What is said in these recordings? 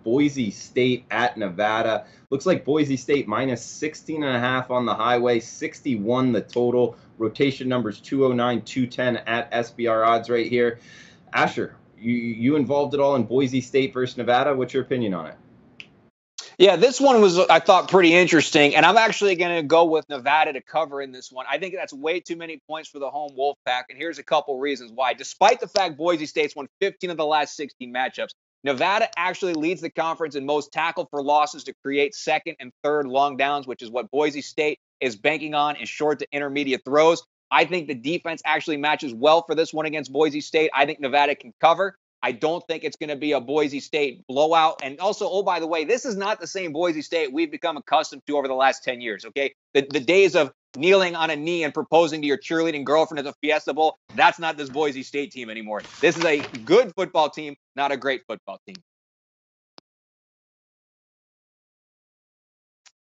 Boise State at Nevada. Looks like Boise State minus 16.5 on the highway, 61 the total. Rotation numbers 209, 210 at SBR odds right here. Asher, you involved at all in Boise State versus Nevada? What's your opinion on it? Yeah, this one was, I thought, pretty interesting, and I'm actually going to go with Nevada to cover in this one. I think that's way too many points for the home Wolfpack, and here's a couple reasons why. Despite the fact Boise State's won 15 of the last 16 matchups, Nevada actually leads the conference in most tackle for losses to create second and third long downs, which is what Boise State is banking on in short to intermediate throws. I think the defense actually matches well for this one against Boise State. I think Nevada can cover. I don't think it's going to be a Boise State blowout. And also, oh, by the way, this is not the same Boise State we've become accustomed to over the last 10 years, okay? The days of kneeling on a knee and proposing to your cheerleading girlfriend at the Fiesta Bowl, that's not this Boise State team anymore. This is a good football team, not a great football team.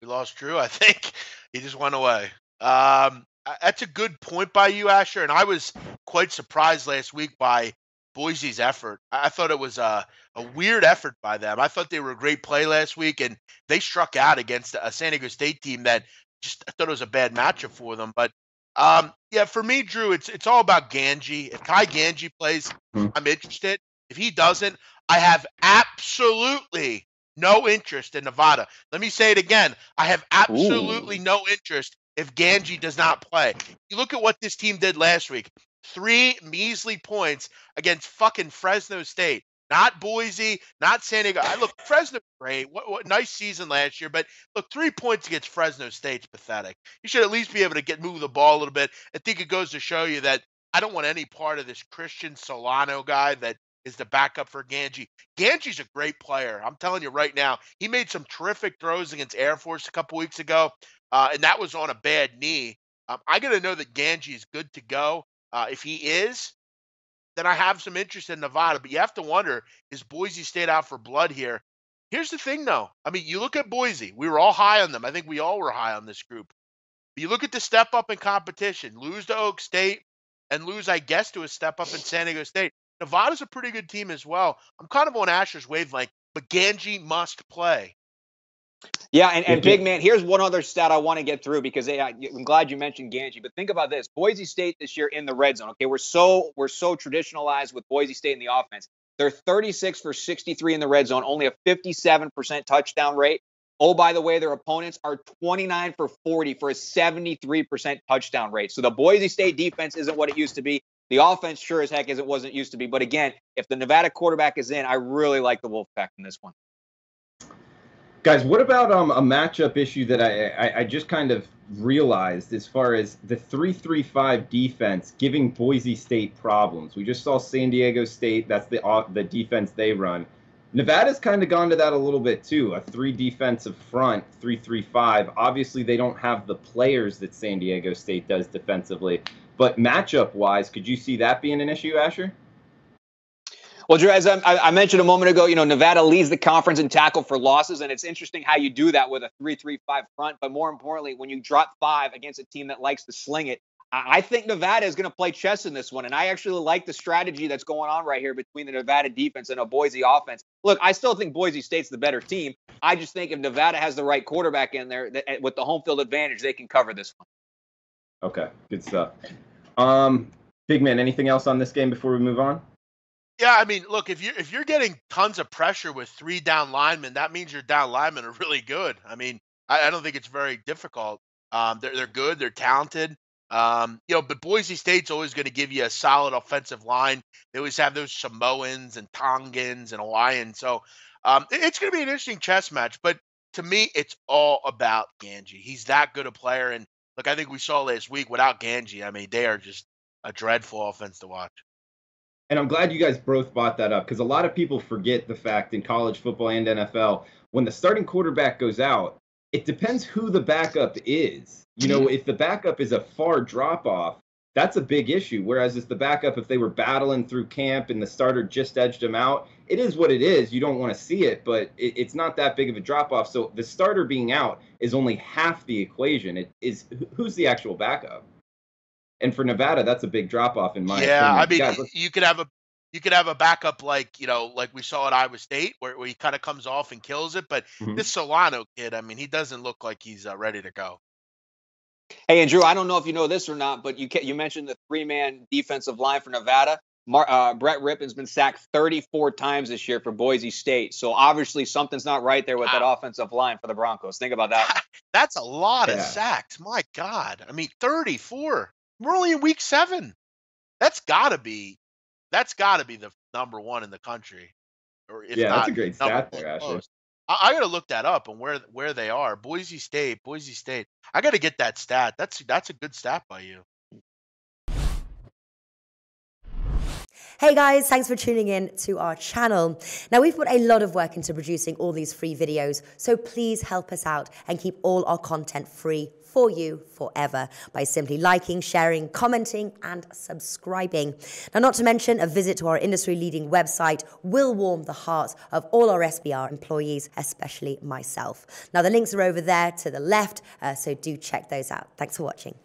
We lost Drew, I think. He just went away. That's a good point by you, Asher, and I was quite surprised last week by Boise's effort. I thought it was a weird effort by them. I thought they were a great play last week, and they struck out against a San Diego State team that just I thought it was a bad matchup for them. But yeah, for me, Drew, it's all about Ganji. If Kai Ganji plays, I'm interested. If he doesn't, I have absolutely no interest in Nevada. Let me say it again. I have absolutely no interest if Ganji does not play. You look at what this team did last week. 3 measly points against fucking Fresno State. Not Boise, not San Diego. Look, Fresno's great. What nice season last year. But look, 3 points against Fresno State's pathetic. You should at least be able to move the ball a little bit. I think it goes to show you that I don't want any part of this Christian Solano guy that is the backup for Ganji. Ganji's a great player. I'm telling you right now. He made some terrific throws against Air Force a couple weeks ago, and that was on a bad knee. I got to know that Ganji is good to go. If he is, then I have some interest in Nevada. But you have to wonder, is Boise State out for blood here? Here's the thing, though. I mean, you look at Boise. We were all high on them. I think we all were high on this group. But you look at the step up in competition. Lose to Oak State and lose, I guess, to a step up in San Diego State. Nevada's a pretty good team as well. I'm kind of on Asher's wavelength, but Ganji must play. Yeah, and big man, here's one other stat I want to get through because I'm glad you mentioned Ganji. But think about this: Boise State this year in the red zone. Okay, we're so traditionalized with Boise State in the offense. They're 36 for 63 in the red zone, only a 57% touchdown rate. Oh, by the way, their opponents are 29 for 40 for a 73% touchdown rate. So the Boise State defense isn't what it used to be. The offense sure as heck wasn't used to be. But again, if the Nevada quarterback is in, I really like the Wolfpack in this one. Guys, what about a matchup issue that I just kind of realized as far as the 3-3-5 defense giving Boise State problems? We just saw San Diego State. That's the defense they run. Nevada's kind of gone to that a little bit too. A 3 defensive front, 3-3-5. Obviously, they don't have the players that San Diego State does defensively. But matchup-wise, could you see that being an issue, Asher? Well, Drew, as I mentioned a moment ago, Nevada leads the conference in tackle for losses, and it's interesting how you do that with a 3-3-5 front. But more importantly, when you drop 5 against a team that likes to sling it, I think Nevada is going to play chess in this one. And I actually like the strategy that's going on right here between the Nevada defense and a Boise offense. Look, I still think Boise State's the better team. I just think if Nevada has the right quarterback in there with the home field advantage, they can cover this one. Okay, good stuff. Big man, anything else on this game before we move on? Yeah, I mean, look, if you're getting tons of pressure with 3 down linemen, that means your down linemen are really good. I mean, I don't think it's very difficult. They're good, they're talented. But Boise State's always going to give you a solid offensive line. They always have those Samoans and Tongans and Hawaiians. So it's going to be an interesting chess match. But to me, it's all about Ganji. He's that good a player. And look, I think we saw last week without Ganji, I mean, they are just a dreadful offense to watch. And I'm glad you guys both brought that up because a lot of people forget the fact in college football and NFL, when the starting quarterback goes out, it depends who the backup is. If the backup is a far drop-off, that's a big issue. Whereas if the backup, if they were battling through camp and the starter just edged them out, it is what it is. You don't want to see it, but it's not that big of a drop-off. So the starter being out is only half the equation. It is who's the actual backup. And for Nevada, that's a big drop-off in my opinion. Yeah, I mean, guys, you could have You could have a backup like we saw at Iowa State, where he kind of comes off and kills it. But this Solano kid, I mean, he doesn't look like he's ready to go. Hey, and Drew, I don't know if you know this or not, but you mentioned the 3-man defensive line for Nevada. Brett Rippon's been sacked 34 times this year for Boise State. So obviously something's not right there with that offensive line for the Broncos. Think about that. That's a lot of sacks. My God. I mean, 34. We're only in week 7. That's gotta be the number 1 in the country. Or if not, that's a great stat there, Ashley. I gotta look that up and where they are. Boise State. I gotta get that stat. That's a good stat by you. Hey guys, thanks for tuning in to our channel. Now, we've put a lot of work into producing all these free videos, so please help us out and keep all our content free for you forever by simply liking, sharing, commenting, and subscribing. Now, not to mention, a visit to our industry-leading website will warm the hearts of all our SBR employees, especially myself. Now, the links are over there to the left, so do check those out. Thanks for watching.